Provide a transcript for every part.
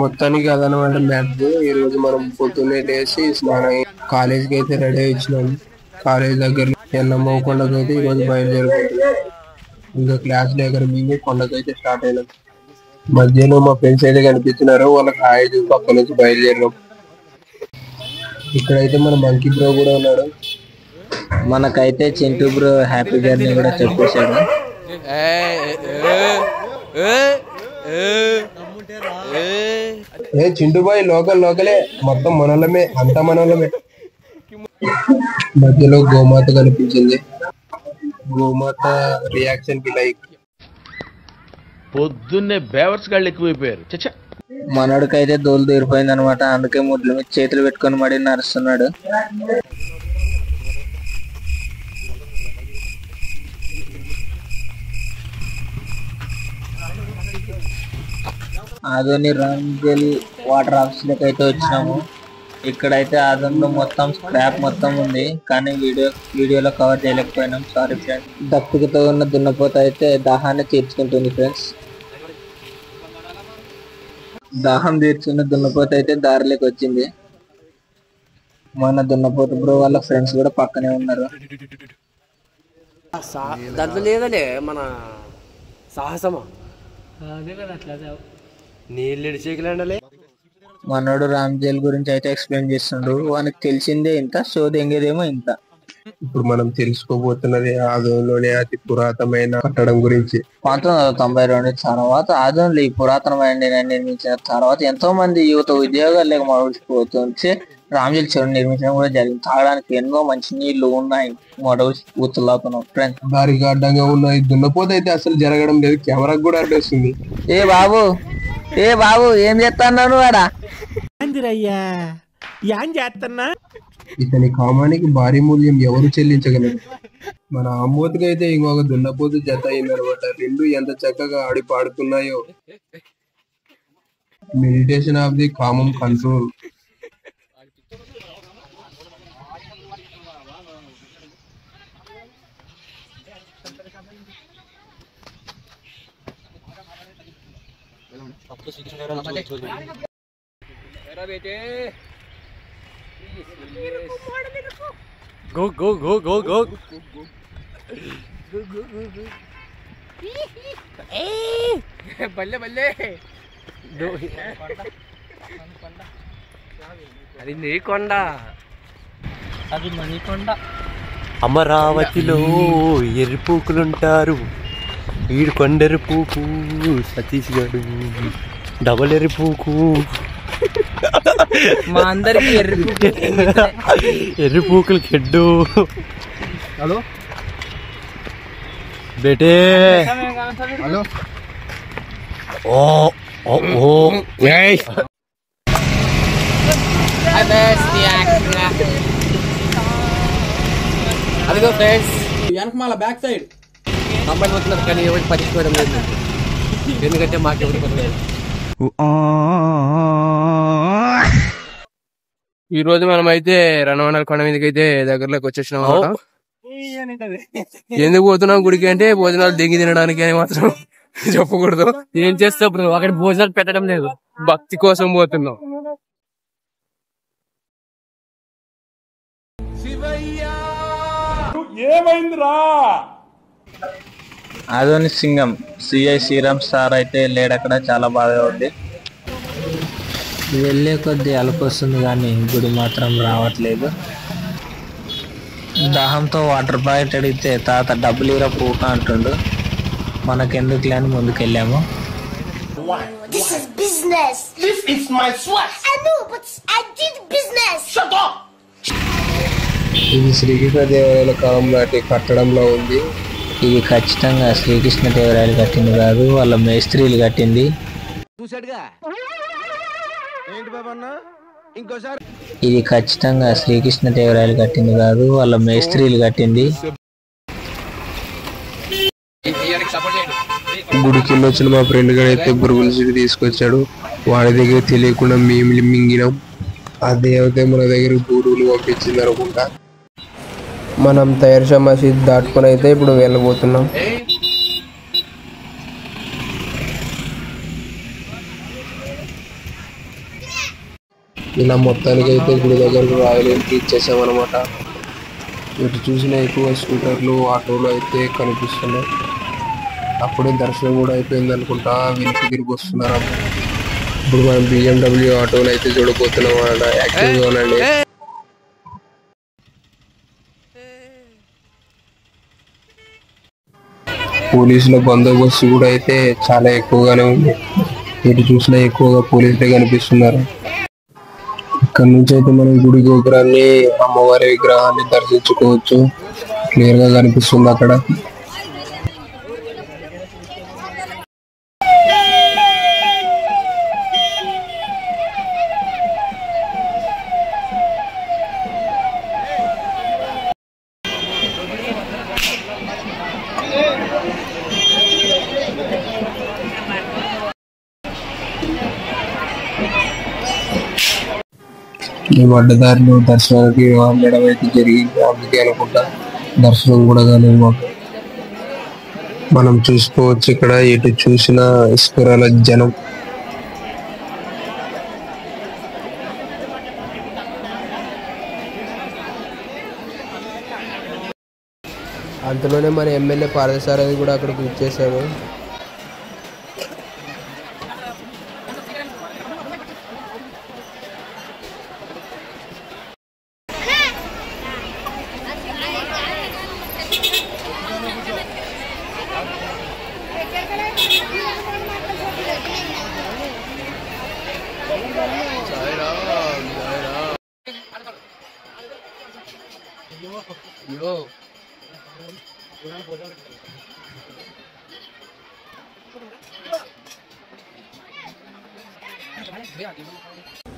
మొత్తానికి అదనమాట మ్యాథ్స్. ఈ రోజు మనం పొద్దున్నే లేచి స్నానం కాలేజీకి అయితే రెడీ ఇచ్చినాం. కాలేజ్ దగ్గర ఎన్నమ్మ కొండకైతే ఈ రోజు బయలుదేరుకుంటున్నాం. ఇంకా క్లాస్ దగ్గర మేము కొండకైతే స్టార్ట్ అయినాం. మధ్యలో మా ఫ్రెండ్స్ అయితే కనిపిస్తున్నారు, వాళ్ళకి హాయ్ చూసి పక్క నుంచి బయలుదేరినాం. ఇక్కడైతే మన మంకీ బ్రో కూడా ఉన్నాడు. మనకైతే చింటూ బ్రో హ్యాపీ జర్నీ కూడా చెప్పేశాడు. చింటూ బాయ్ లోకలే మొత్తం మనోళ్ళమే, అంతా మనోళ్ళమే. మధ్యలో గోమాత కనిపించింది. గోమాత రియాక్షన్ కి లైక్ పొద్దున్నే బేవర్స్ గాళ్ళు ఎక్కువైపోయారు. చచ్చా మనోడికైతే దోలు తీరిపోయింది అనమాట. అందుకే ముడ్ల మీద చేతులు పెట్టుకొని మడి నడుస్తున్నాడు. ఆదోని రాంజల్ వాటర్ ఆఫీస్ లకి అయితే వచ్చినాము. ఇక్కడైతే ఆదంలో మొత్తం స్క్రాప్ మొత్తం ఉంది, కానీ వీడియోలో కవర్ చేయలేకపోయినాం. Sorry friends. దప్పికతో ఉన్న దున్నపోత అయితే దాహాన్ని తీర్చుకుంటుంది ఫ్రెండ్స్. దాహం తీర్చుకున్న దున్నపోత అయితే దారిలోకి వచ్చింది. మన దున్నపోత బ్రో వాళ్ళ ఫ్రెండ్స్ కూడా పక్కనే ఉన్నారు. దాంట్లో లేదలే మన సాహసమా నీళ్ళు చేయగలండలే. మనోడు రామ్జేల్ గురించి అయితే ఎక్స్ప్లెయిన్ చేస్తుండ్రు. వానికి తెలిసిందే ఇంత, షో దెంగేదేమో ఇంత. ఇప్పుడు మనం తెలుసుకోబోతున్నది ఆదోనిలోనే అతి పురాతనమైన కట్టడం గురించి. 1992 తర్వాత ఆదోనిలో ఈ పురాతనమైన నిర్మించిన తర్వాత ఎంతో మంది యువత ఉద్యోగాలు లేక మరవసిపోతుంటే రామ్జేల్ చెరువు నిర్మించడం కూడా జరిగింది. తాగడానికి ఎన్నో మంచి నీళ్లు ఉన్నాయి. మడవసి కూతులాతున్నాం ఫ్రెండ్స్. దారికి అడ్డంగా ఉన్న ఈ దున్నపోత అయితే అసలు జరగడం లేదు, కెమెరాకు కూడా అడ్డొస్తుంది. ఏ బాబు ఏం చేస్తున్నావు వాడా? ఇతని కామానికి భారీ మూల్యం ఎవరు చెల్లించగలరు? మన ఆమోద్కి అయితే ఇంకొక దున్నపోతు జత అయిందనమాట. రెండు ఎంత చక్కగా ఆడి పాడుతున్నాయో. మెడిటేషన్ ఆఫ్ ది కామం control. Go go go go go బల్లె బల్లె అది నీ కొండ, అది మణికొండ. అమరావతిలో ఎర్రిపూకులుంటారు. వీడు కొండెరిపూకు సతీష్ గారు డబల్ ఎర్రిపూకు. మా అందరికి ఎర్రిపూకులు కెడ్డు. హలో బేటే. హలో అదిగో ఫ్రెండ్స్ వెనకమాల బ్యాక్ సైడ్ అమ్మాయి వస్తున్నారు, కానీ ఎవరికి పట్టించుకోవడం లేదు. ఎందుకంటే మాకెవరికి పర్లేదు. ఈ రోజు మనం అయితే రణవనాల కొండ మీదకి అయితే దగ్గరలోకి వచ్చేసినాం అన్నమాట. ఎందుకు పోతున్నాం గుడికి అంటే భోజనాలు దిగి తినడానికి అని మాత్రం చెప్పకూడదు. ఏం చేస్తావు అక్కడ భోజనాలు పెట్టడం లేదు, భక్తి కోసం పోతున్నాం. ఆదోని సింగం సిఐ శ్రీరామ్ సార్ అయితే లేడక్కడ. చాలా బాగా ఉంది. వెళ్ళే కొద్దీ అలుపు వస్తుంది, కానీ గుడి మాత్రం రావట్లేదు. దాహంతో వాటర్ ప్యాకెట్ అడిగితే తాత డబ్బులు ఇరా పూక అంటుండు. మనకెందుకు లేని ముందుకెళ్ళాము. ఇది శ్రీకృష్ణ దేవరాయల కాలం నాటి కట్టడంలో ఉంది. ఇది ఖచ్చితంగా శ్రీకృష్ణ దేవరాయలు కట్టింది కాదు, వాళ్ళ మేస్త్రీలు కట్టింది. ఇది ఖచ్చితంగా శ్రీకృష్ణ దేవరాయలు కట్టింది కాదు, వాళ్ళ మేస్త్రీలు కట్టింది. గుడికి వచ్చిన మా ఫ్రెండ్ గారు అయితే బురుగుల సిటీ తీసుకొచ్చాడు. వాడి దగ్గర తెలియకుండా మేము మింగినాం. ఆ దేవత మన దగ్గర బురుగులు పంపించింది అనుకుంటా. మనం తయారు మసీద్ దాటుకొని అయితే ఇప్పుడు వెళ్ళబోతున్నాం. ఇలా మొత్తానికి అయితే గుడి దగ్గరకు రాయల్ ఎన్ఫీల్డ్ ఇచ్చేసాం అనమాట. ఇటు చూసిన ఎక్కువ స్కూటర్లు ఆటోలు అయితే కనిపిస్తున్నాయి. అప్పుడే దర్శనం కూడా అయిపోయింది అనుకుంటా, వెనక్కి తిరిగి వస్తున్నారు. ఇప్పుడు మనం BMW ఆటోలు అయితే చూడబోతున్నాం అన్నమాట. యాక్టివ్గా ఉండండి. పోలీసుల బందోబస్తు కూడా అయితే చాలా ఎక్కువగానే ఉంది. ఇటు చూసినా ఎక్కువగా పోలీసులే కనిపిస్తున్నారు. ఇక్కడ నుంచి అయితే మనం గుడి గోపురాన్ని, అమ్మవారి విగ్రహాన్ని దర్శించుకోవచ్చు. క్లియర్ గా కనిపిస్తుంది అక్కడ. ఈ అడ్డదారిలో దర్శనానికి వెళ్ళడం అయితే జరిగింది, అందుకే అనుకుంటా దర్శనం కూడా కాలేదు. మనం చూసుకోవచ్చు ఇక్కడ ఎటు చూసిన ఇసుకరాల జనం. అంతలోనే మన ఎమ్మెల్యే పార్థసారథి కూడా అక్కడికి వచ్చేసాము.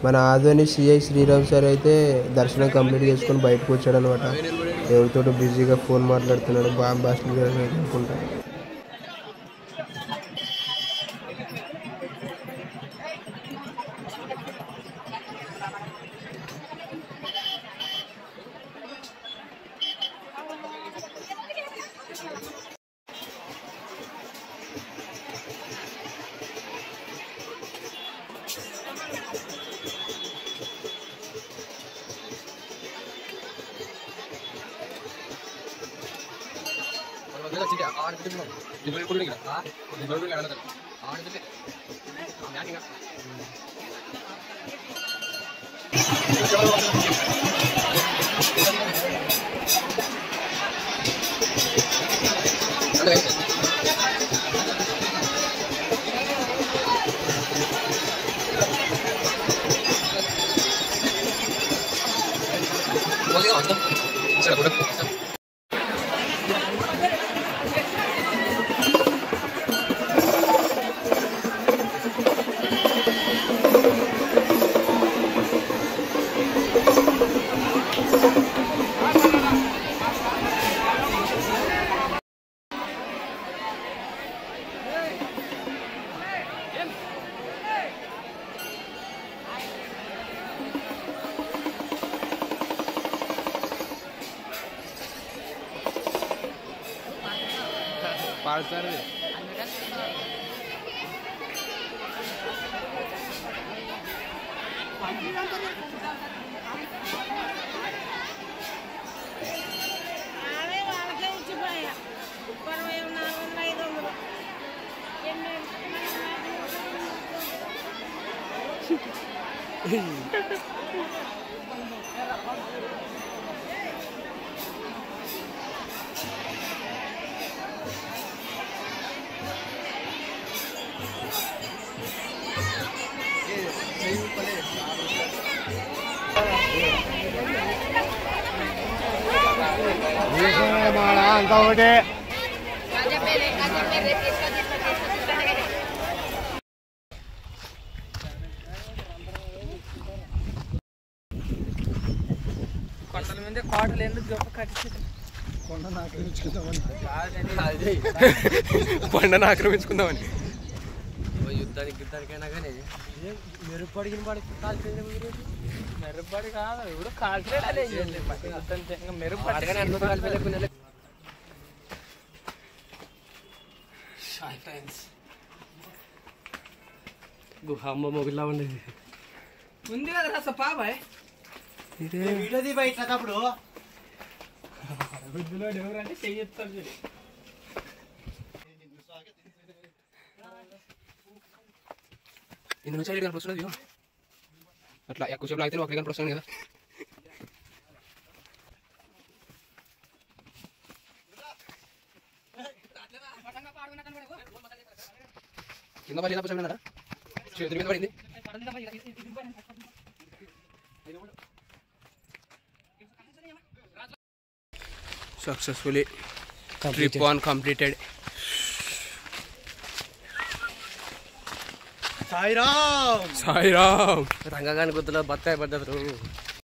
మన ఆదోని సిఐ శ్రీరామ్ సార్ అయితే దర్శనం కంప్లీట్ చేసుకొని బయటకు వచ్చాడు అనమాట. ఎవరితో బిజీగా ఫోన్ మాట్లాడుతున్నాడు, బాంబ్ బాస్టులు అనుకుంటా. కొండను ఆక్రమించుకుందామని యుద్ధానికైనా కానీ మెరుపడిగిన పడి మెరుపడి కాదు ఇప్పుడు మెరుపడి గుహమ్మ మొగిలా ఉండేది. ఉంది కదా రాస పాబాయ్ వీడియోది బయట అప్పుడు అంటే చెయ్యొస్తాడు ఇందులో సైడ్ కనిపిస్తున్నది అట్లా ఎక్కువసేపు అయితే ఒకరి కనిపిస్తుంది కదా కింద పడి పడినారా చేతుల మీద పడింది సక్సెస్ఫుల్లీ ట్రిప్ 1 కంప్లీటెడ్. సాయిరామ్ రంగగాని గుర్తులో బత్తాయి పడ్డారు.